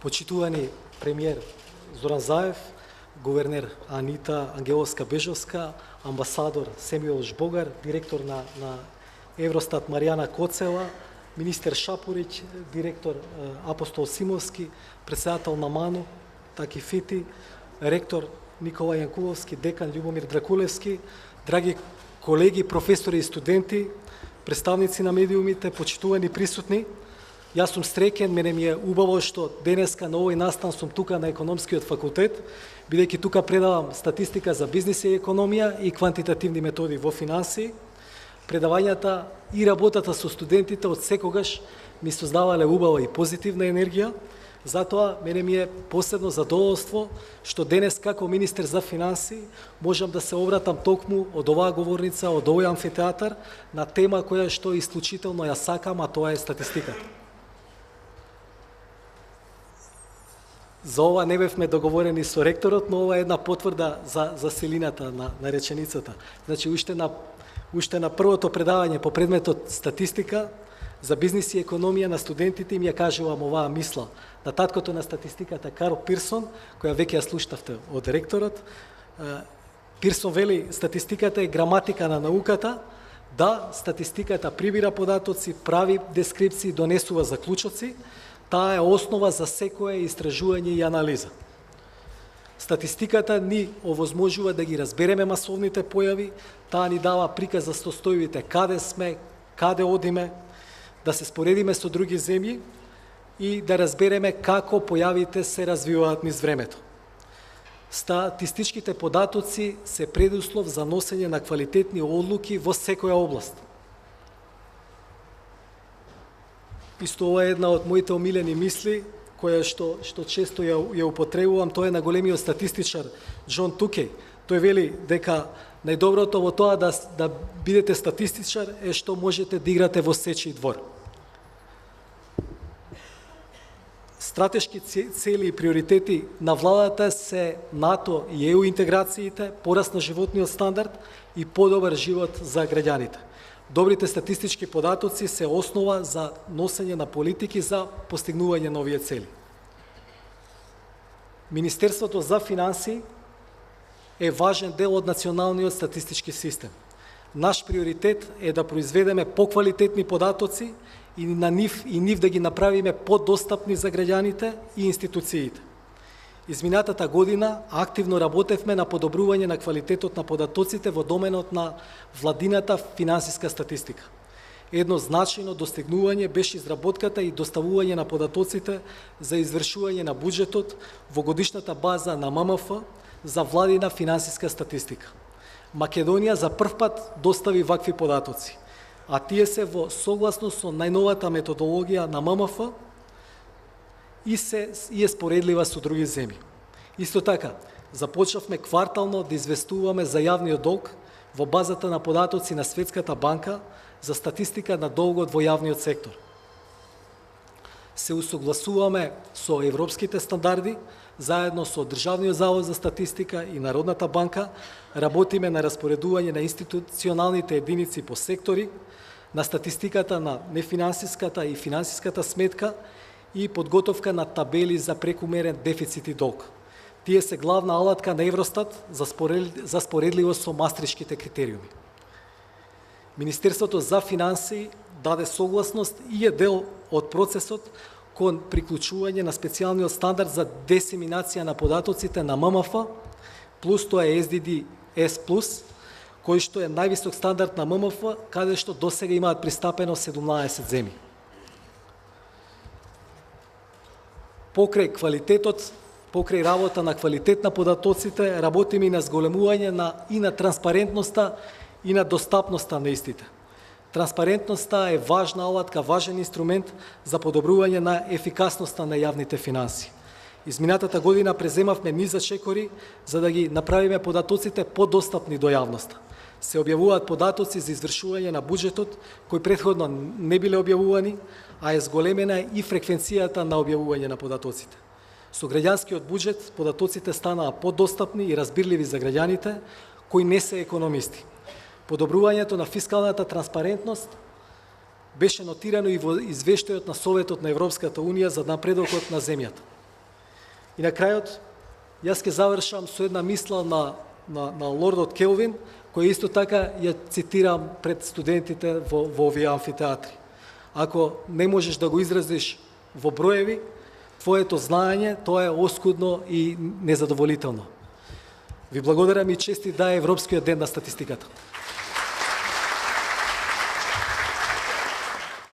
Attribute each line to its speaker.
Speaker 1: почитувани премиер Зоран Заев, гувернер Анита Ангеловска-Бежовска, амбасадор Семиолш Богар, директор на Евростат Маријана Коцела, министер Шапурич, директор Апостол Симовски, председател на МАНУ Таки Фити, ректор Никола Јанкуловски, декан Љубомир Дракулевски, драги колеги, професори и студенти, представници на медиумите, почитувани присутни. Јас сум среќен, мене ми е убаво што денеска на овој настан сум тука на економскиот факултет, бидејќи тука предавам статистика за бизнис и економија и квантитативни методи во финансии. Предавањата и работата со студентите од секогаш ми создавале убава и позитивна енергија. Затоа мене ми е посебно задоволство што денес како министер за финансии можам да се обратам токму од оваа говорница, од овој амфитеатар на тема која што исклучително ја сакам, а тоа е статистиката. За ова не бевме договорени со ректорот, но ова е една потврда за силината на реченицата. Значи, уште на првото предавање по предметот статистика за бизнис и економија на студентите им ја кажувам оваа мисла на таткото на статистиката Карл Пирсон, која веќе ја слушнавте од ректорот. Пирсон вели, статистиката е граматика на науката, да, статистиката прибира податоци, прави дескрипции, донесува заклучоци, таа е основа за секое истражување и анализа. Статистиката ни овозможува да ги разбереме масовните појави, таа ни дава приказ за состојбите, каде сме, каде одиме, да се споредиме со други земји и да разбереме како појавите се развиваат низ времето. Статистичките податоци се предуслов за носење на квалитетни одлуки во секоја област. Исто ова е една од моите омилени мисли, која што често ја употребувам, тоа е на големиот статистичар Џон Тукеј. Тој вели дека најдоброто во тоа да бидете статистичар е што можете да играте во сечи двор. Стратешки цели и приоритети на владата се НАТО и ЕУ интеграциите, пораст на животниот стандард и подобар живот за граѓаните. Добрите статистички податоци се основа за носење на политики за постигнување на овие цели. Министерството за финансии е важен дел од националниот статистички систем. Наш приоритет е да произведеме поквалитетни податоци и нив да ги направиме подостапни за граѓаните и институциите. Изминатата година активно работевме на подобрување на квалитетот на податоците во доменот на владината финансиска статистика. Едно значајно достигнување беше изработката и доставување на податоците за извршување на буџетот во годишната база на ММФ за владина финансиска статистика. Македонија за прв пат достави вакви податоци, а тие се во согласно со најновата методологија на ММФ и е споредлива со други земји. Исто така, започнавме квартално да известуваме за јавниот долг во базата на податоци на Светската банка за статистика на долгот во јавниот сектор. Се усогласуваме со европските стандарди, заедно со Државниот завод за статистика и Народната банка, работиме на распоредување на институционалните единици по сектори, на статистиката на нефинансиската и финансиската сметка и подготовка на табели за прекумерен дефицит и долг. Тие се главна алатка на Евростат за споредливост со мастришките критериуми. Министерството за финансии даде согласност и е дел од процесот кон приклучување на специјалниот стандард за дисеминација на податоците на ММФ, плюс тоа е SDDS+, кој што е највисок стандард на ММФ, каде што досега имаат пристапено 17 земји. Покрај работа на квалитет на податоците, работиме и на зголемување на транспарентноста и на достапноста на истите. Транспарентноста е важна алатка, важен инструмент за подобрување на ефикасноста на јавните финанси. Изминатата година преземавме низ чекори за да ги направиме податоците подостапни до јавноста. Се објавуваат податоци за извршување на буџетот кои претходно не биле објавувани, а е зголемена и фреквенцијата на објавување на податоците. Со граѓанскиот буџет податоците станаа подостапни и разбирливи за граѓаните кои не се економисти. Подобрувањето на фискалната транспарентност беше нотирано и во извештајот на Советот на Европската Унија за напредокот на земјата. И на крајот, јас ќе завршам со една мисла на лордот Келвин, која исто така ја цитирам пред студентите во овие амфитеатри. Ако не можеш да го изразиш во броеви, твоето знаење, тоа е оскудно и незадоволително. Ви благодарам и честит да е Европскиот ден на статистиката.